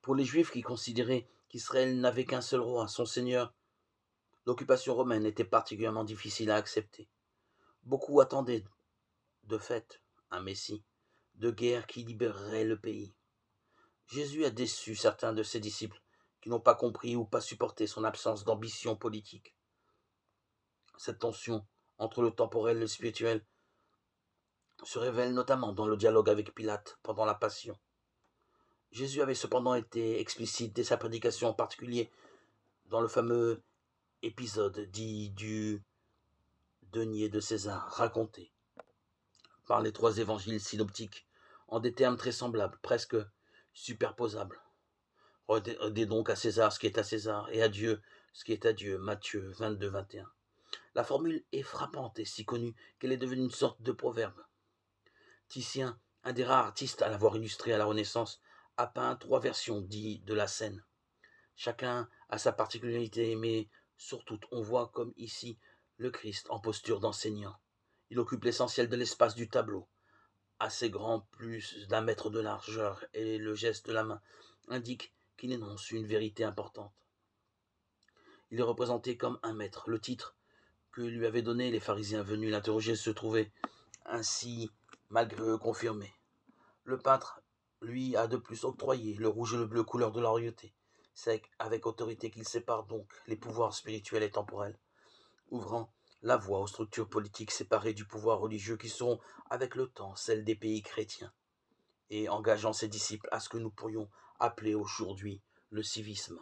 Pour les Juifs qui considéraient qu'Israël n'avait qu'un seul roi, son Seigneur, l'occupation romaine était particulièrement difficile à accepter. Beaucoup attendaient, de fait, un Messie de guerre qui libérerait le pays. Jésus a déçu certains de ses disciples qui n'ont pas compris ou pas supporté son absence d'ambition politique. Cette tension entre le temporel et le spirituel se révèle notamment dans le dialogue avec Pilate pendant la Passion. Jésus avait cependant été explicite dès sa prédication, en particulier dans le fameux épisode dit du denier de César, raconté par les trois évangiles synoptiques en des termes très semblables, presque superposables. Rendez donc à César ce qui est à César, et à Dieu ce qui est à Dieu. Matthieu 22, 21. La formule est frappante et si connue qu'elle est devenue une sorte de proverbe. Titien, un des rares artistes à l'avoir illustré à la Renaissance, a peint trois versions dites de la scène. Chacun a sa particularité, mais surtout on voit comme ici le Christ en posture d'enseignant. Il occupe l'essentiel de l'espace du tableau, assez grand, plus d'un mètre de largeur, et le geste de la main indique qu'il énonce une vérité importante. Il est représenté comme un maître. Le titre que lui avaient donné les pharisiens venus l'interroger se trouvait ainsi malgré eux confirmé. Le peintre, lui, a de plus octroyé le rouge et le bleu couleur de la royauté. C'est avec autorité qu'il sépare donc les pouvoirs spirituels et temporels, ouvrant la voie aux structures politiques séparées du pouvoir religieux qui seront, avec le temps, celles des pays chrétiens, et engageant ses disciples à ce que nous pourrions appeler aujourd'hui le civisme.